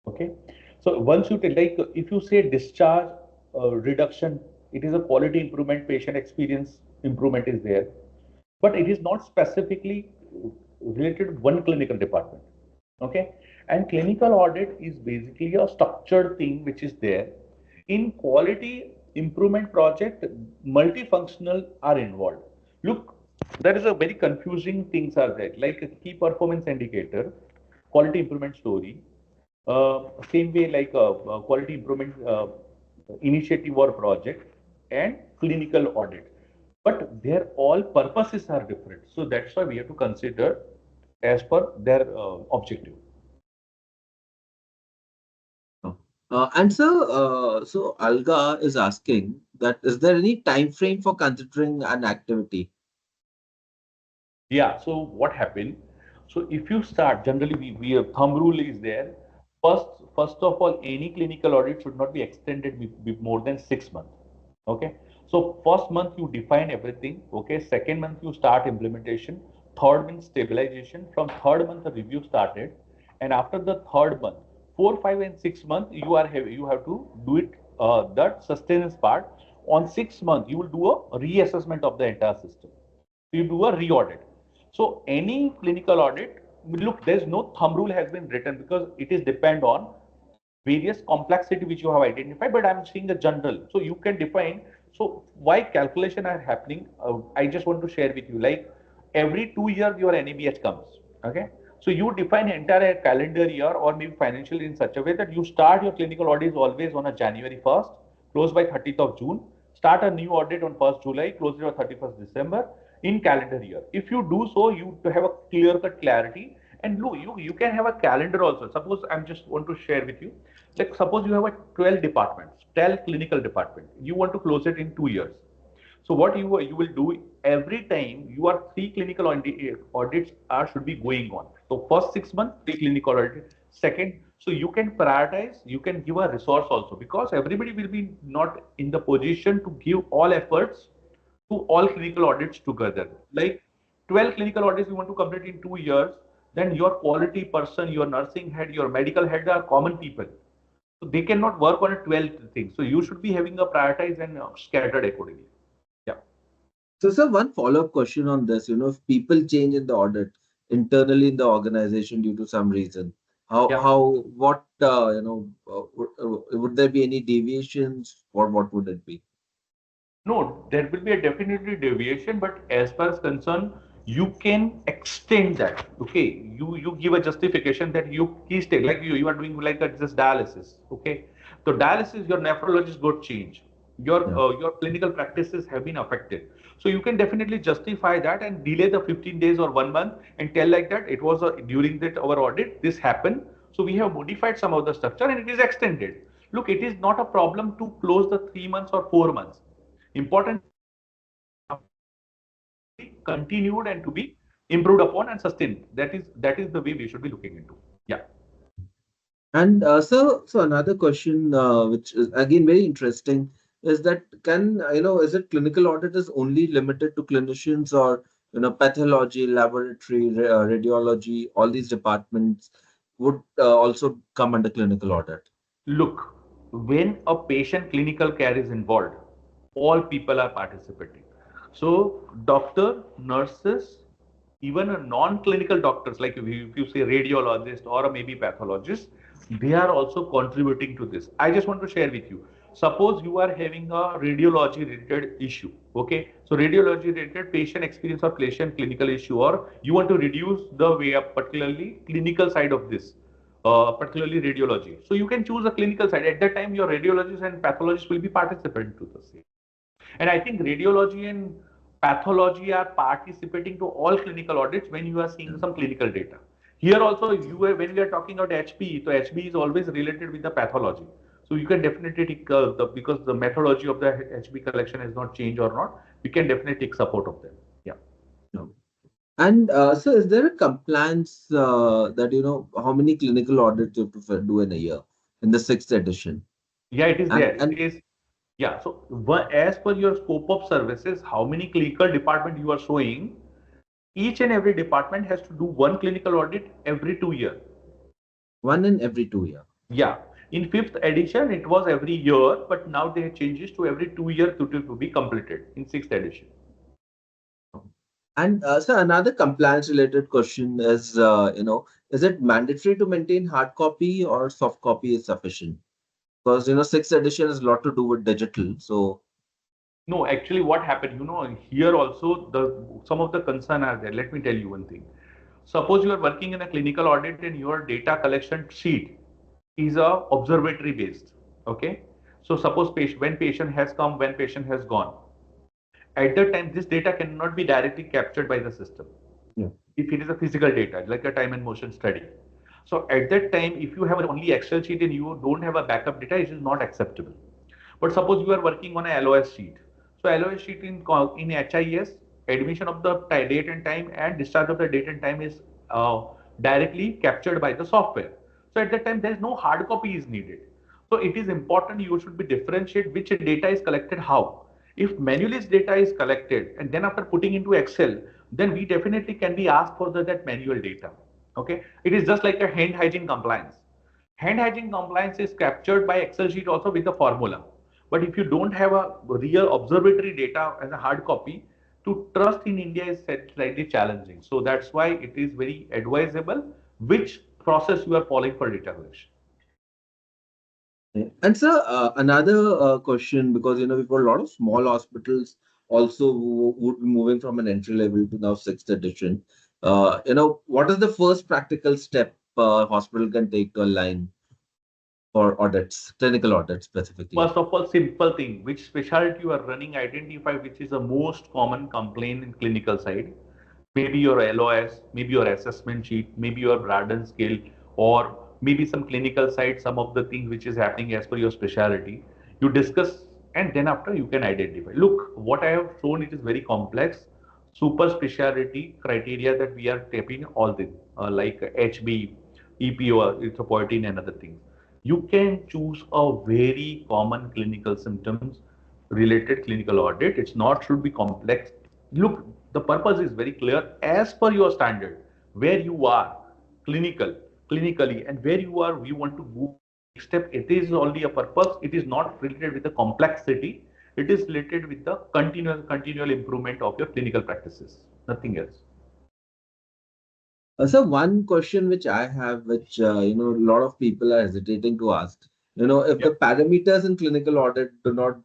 Okay. So once you take, like if you say discharge reduction, it is a quality improvement, patient experience improvement is there, but it is not specifically related to one clinical department. Okay. And clinical audit is basically a structured thing which is there. In quality improvement project, multifunctional are involved. Look, there is a very confusing things are there, like a key performance indicator, quality improvement story, same way like a quality improvement initiative or project and clinical audit. But their all purposes are different. So that's why we have to consider as per their objective. Oh. So Alga is asking that is there any time frame for considering an activity? Yeah, so what happened? So if you start, generally we have thumb rule is there. First of all, any clinical audit should not be extended with more than 6 months. Okay. So first month you define everything. Okay. Second month you start implementation. Third month stabilization. From third month the review started, and after the third month, 4, 5, and 6 months you have to do it that sustenance part. On 6 month you will do a reassessment of the entire system. So you do a re-audit. So any clinical audit, look, there's no thumb rule has been written because it is depend on various complexity which you have identified, but I'm seeing a general. So you can define. So why calculation are happening? I just want to share with you. Like every 2 years your NABH comes. Okay. So you define entire calendar year or maybe financial in such a way that you start your clinical audit always on a January 1st, close by 30th of June, start a new audit on 1st July, close it on 31st December in calendar year. If you do so, you have a clear cut clarity. And look, you can have a calendar also. Suppose I'm just want to share with you, like suppose you have a 12 departments, 12 clinical department. You want to close it in 2 years. So what you will do every time your three clinical audits are should be going on. So first 6 months, three clinical audit. Second, so you can prioritize, you can give a resource also because everybody will be not in the position to give all efforts to all clinical audits together. Like 12 clinical audits you want to complete in 2 years, then your quality person, your nursing head, your medical head are common people. So they cannot work on a 12th thing. So you should be having a prioritize and scattered accordingly. Yeah. So, sir, one follow-up question on this. If people change in the audit internally in the organization due to some reason, Yeah. what, would there be any deviations, or what would it be? No, there will be a definitely deviation, but as far as concerned, you can extend that. Okay, you give a justification that you key stage like you are doing like a, this dialysis. Okay, so dialysis your nephrologist got changed. Yeah. Your clinical practices have been affected. So you can definitely justify that and delay the 15 days or 1 month and tell like that it was during that our audit this happened. So we have modified some of the structure and it is extended. Look, it is not a problem to close the 3 months or 4 months. Important continued and to be improved upon and sustained. That is the way we should be looking into. Yeah. And so another question, which is again very interesting, is that is it clinical audit is only limited to clinicians, or pathology, laboratory, radiology, all these departments would also come under clinical audit? Look, when a patient clinical care is involved, all people are participating. So, doctor, nurses, even a non-clinical doctors, like if you say radiologist or maybe pathologist, they are also contributing to this. I just want to share with you. Suppose you are having a radiology related issue, okay? So radiology related patient experience or patient clinical issue, or you want to reduce the way up, particularly clinical side of this particularly radiology. So you can choose a clinical side. At that time, your radiologist and pathologist will be participant to the same. And I think radiology and pathology are participating to all clinical audits when you are seeing some clinical data. Here also, when we are talking about HB, so HB is always related with the pathology. So you can definitely take because the methodology of the HB collection has not changed or not, we can definitely take support of them. Yeah. No. And so, is there a compliance that how many clinical audits you have to do in a year in the sixth edition? Yeah, it is there. It And is. Yeah. So as per your scope of services, how many clinical department you are showing, each and every department has to do one clinical audit every 2 years. one in every 2 years. Yeah. In fifth edition, it was every year, but now they changes to every 2 years to be completed in sixth edition. And so another compliance related question is, is it mandatory to maintain hard copy or soft copy is sufficient? Because, sixth edition has a lot to do with digital. So, No, actually, what happened, here also some of the concern are there. Let me tell you one thing. Suppose you are working in a clinical audit and your data collection sheet is a observatory based. Okay. So suppose when patient has come, when patient has gone. At that time, this data cannot be directly captured by the system. yeah. If it is a physical data, like a time and motion study. So at that time, if you have only Excel sheet and you don't have a backup data, it is not acceptable. But suppose you are working on a LOS sheet. So LOS sheet in HIS, admission of the date and time and discharge of the date and time is directly captured by the software. So at that time, there is no hard copy is needed. So it is important you should be differentiate which data is collected how. If manually data is collected and then after putting into Excel, then we definitely can be asked for that manual data. Okay, it is just like a hand hygiene compliance. Hand hygiene compliance is captured by Excel sheet also with the formula. But if you don't have a real observatory data as a hard copy, to trust in India is slightly challenging. So that's why it is very advisable which process you are following for data collection. Yeah. And sir, another question, because we've got a lot of small hospitals also who would be moving from an entry level to now sixth edition. What is the first practical step hospital can take to align for audits, clinical audits specifically? First of all, simple thing, which specialty you are running, identify which is the most common complaint in clinical side. Maybe your LOS, maybe your assessment sheet, maybe your Braden scale, or maybe some clinical side, some of the things which is happening as per your specialty. You discuss, and then after you can identify. Look, what I have shown, it is very complex. Super specialty criteria that we are tapping all the like HB, EPO, erythropoietin, and other things. You can choose a very common clinical symptoms related clinical audit. It's not should be complex. Look, the purpose is very clear as per your standard, where you are clinical, clinically, and where you are, you want to move to the next step. It is only a purpose. It is not related with the complexity. It is related with the continual improvement of your clinical practices. Nothing else. So one question which I have, which a lot of people are hesitating to ask, if the Yep. parameters in clinical audit do not,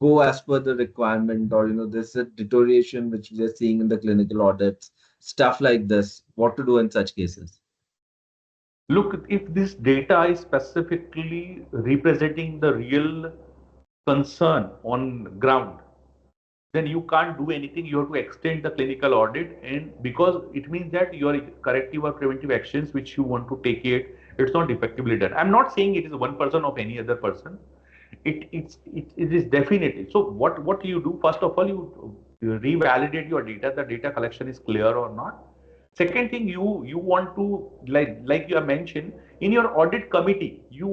go as per the requirement, or there's a deterioration which we are seeing in the clinical audits, stuff like this, what to do in such cases? Look, if this data is specifically representing the real concern on ground, then you can't do anything. You have to extend the clinical audit, and because it means that your corrective or preventive actions which you want to take it's not effectively done. I'm not saying it is one person of any other person. It is definitely. So what you do, first of all, you revalidate your data. The data collection is clear or not. Second thing, you want to, like you have mentioned in your audit committee, you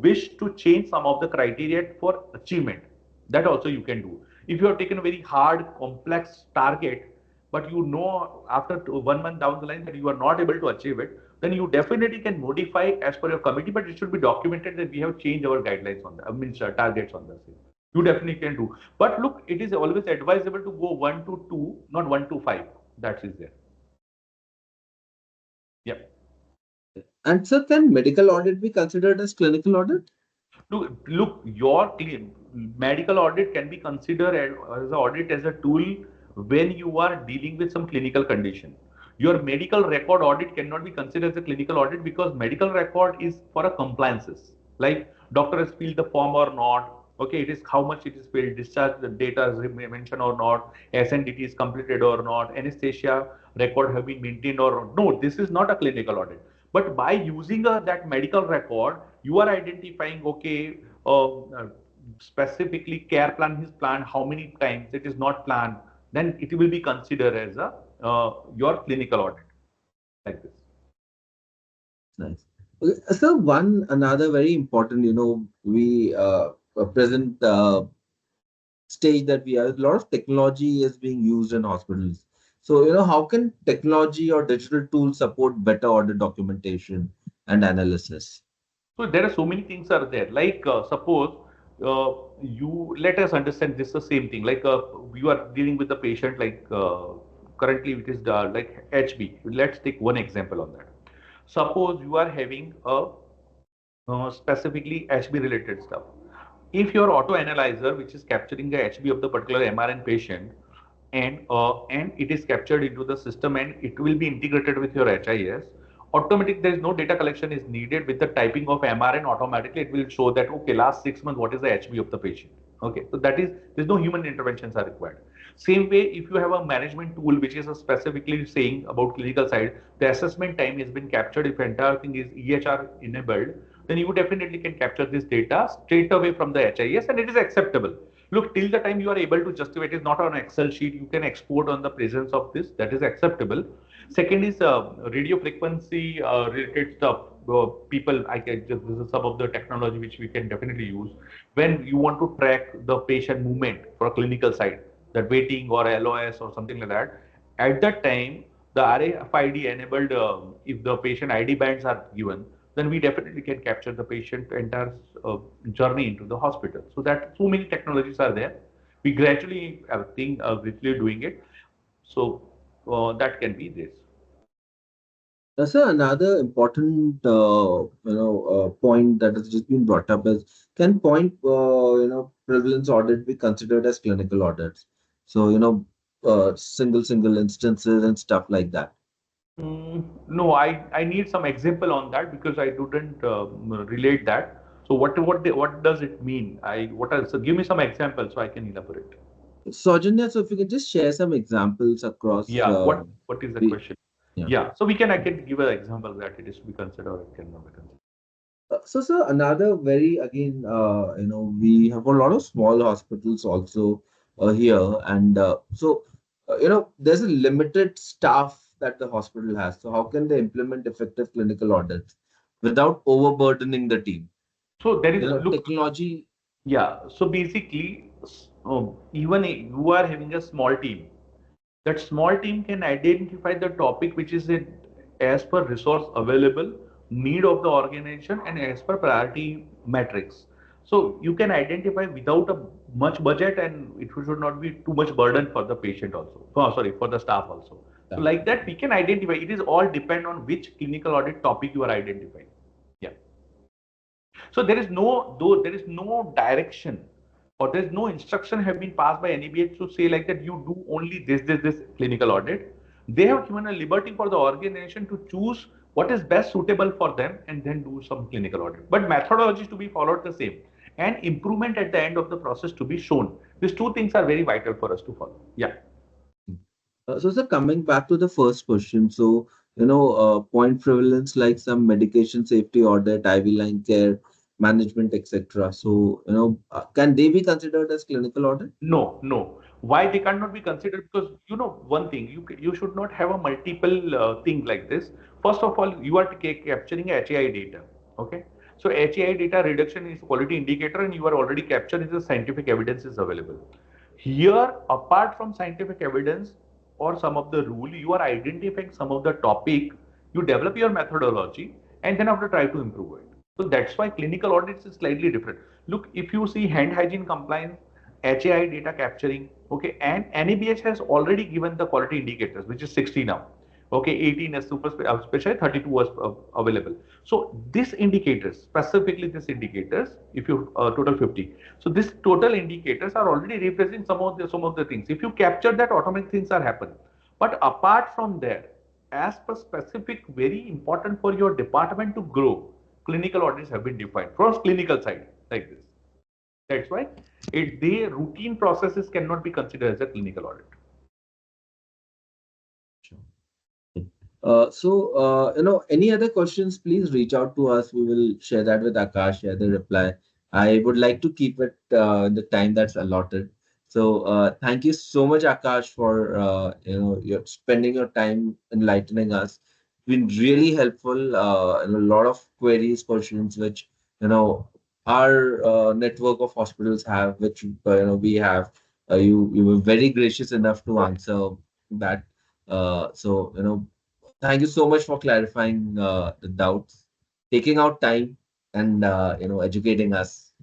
wish to change some of the criteria for achievement. That also you can do. If you have taken a very hard complex target, but you know after 1 month down the line that you are not able to achieve it, then you definitely can modify as per your committee, but it should be documented that we have changed our guidelines on the, means targets on the same. You definitely can do. But look, it is always advisable to go 1 to 2, not 1 to 5. That is there. Yep. And so can medical audit be considered as clinical audit? Look, your medical audit can be considered as an audit as a tool when you are dealing with some clinical condition. Your medical record audit cannot be considered as a clinical audit because medical record is for a compliances. Like doctor has filled the form or not. Okay, it is how much it is filled, discharge the data is mentioned or not, SNDT is completed or not, anesthesia record have been maintained or not. No, this is not a clinical audit. But by using that medical record, you are identifying, okay, specifically care plan is planned, how many times it is not planned, then it will be considered as a your clinical audit like this. Nice. Okay, so one another very important, we present stage that we are, a lot of technology is being used in hospitals. So, how can technology or digital tools support better audit documentation and analysis? So there are so many things are there. Like suppose you let us understand this is the same thing. Like you are dealing with the patient. Like currently it is like HB. Let's take one example on that. Suppose you are having a specifically HB related stuff. If your auto analyzer, which is capturing the HB of the particular MRN patient, and it is captured into the system and it will be integrated with your HIS, automatic there is no data collection is needed. With the typing of MRN, automatically it will show that okay, last 6 months what is the HB of the patient. Okay, so that is, there's no human interventions are required. Same way, if you have a management tool which is specifically saying about clinical side, the assessment time has been captured. If entire thing is EHR enabled, then you definitely can capture this data straight away from the HIS and it is acceptable. Look, till the time you are able to justify, it is not on Excel sheet, you can export on the presence of this, that is acceptable. Second is radio frequency related stuff. People, I can just, this is some of the technology which we can definitely use when you want to track the patient movement for a clinical side, that waiting or LOS or something like that. At that time, the RFID enabled, if the patient ID bands are given, then we definitely can capture the patient entire journey into the hospital. So that so many technologies are there. We gradually, I think, gradually doing it. So that can be this. So another important, point that has just been brought up is, can point, prevalence audit be considered as clinical audits? So, single instances and stuff like that? No, I need some example on that because I didn't relate that. So what does it mean? What else? So give me some examples so I can elaborate. Saujanya, so if you can just share some examples across Yeah, what is the the question? yeah. Yeah, so I can give an example that it is to be considered or it cannot be considered. So, sir, another very again, we have a lot of small hospitals also here, and there's a limited staff that the hospital has. So, how can they implement effective clinical audits without overburdening the team? So there is look. Technology. Yeah, so basically, even you are having a small team, that small team can identify the topic which is as per resource available, need of the organization, and as per priority matrix. So you can identify without a much budget, and it should not be too much burden for the patient also. Oh, sorry, for the staff also. So like that, we can identify. It is all depend on which clinical audit topic you are identifying. Yeah. So there is no direction or there is no instruction have been passed by NABH to say like that you do only this clinical audit. They have given a liberty for the organization to choose what is best suitable for them and then do some clinical audit. But methodology to be followed the same and improvement at the end of the process to be shown. These two things are very vital for us to follow. Yeah. So, sir, coming back to the first question, so point prevalence like some medication safety audit, IV line care, management, etc. So, can they be considered as clinical audit? No, no. Why they cannot be considered? Because you know one thing, you should not have a multiple thing like this. First of all, you are capturing HAI data. Okay, so HAI data reduction is quality indicator, and you are already capturing the scientific evidence is available. Here, apart from scientific evidence or some of the rule, you are identifying some of the topic. You develop your methodology, and then after try to improve it. So that's why clinical audits is slightly different. Look, if you see hand hygiene compliance, HAI data capturing, okay, and NABH has already given the quality indicators, which is 60 now. Okay, 18 is super special, 32 was available. So this indicators, specifically this indicators, if you total 50. So this total indicators are already representing some of the things. If you capture that, automatic things are happen. But apart from there, as per specific, very important for your department to grow, clinical audits have been defined from clinical side like this. That's why the routine processes cannot be considered as a clinical audit. Any other questions, please reach out to us. We will share that with Akash, share the reply. I would like to keep it in the time that's allotted. So, thank you so much, Akash, for your spending your time enlightening us. It's been really helpful. And a lot of queries, questions, which our network of hospitals have, which we have. You were very gracious enough to answer that. Thank you so much for clarifying the doubts, taking out time, and educating us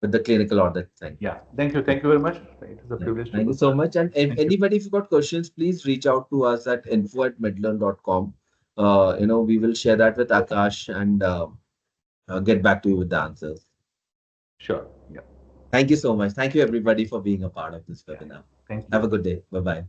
with the clinical audit thing. Yeah, thank you very much. It is a Yeah. privilege to Thank you do so that. much. And if Thank you. anybody, if you got questions, please reach out to us at info@medlearn.com. We will share that with Akash and get back to you with the answers. Sure. Yeah. Thank you so much. Thank you, everybody, for being a part of this Yeah. webinar. Thank Have you. a good day. Bye bye.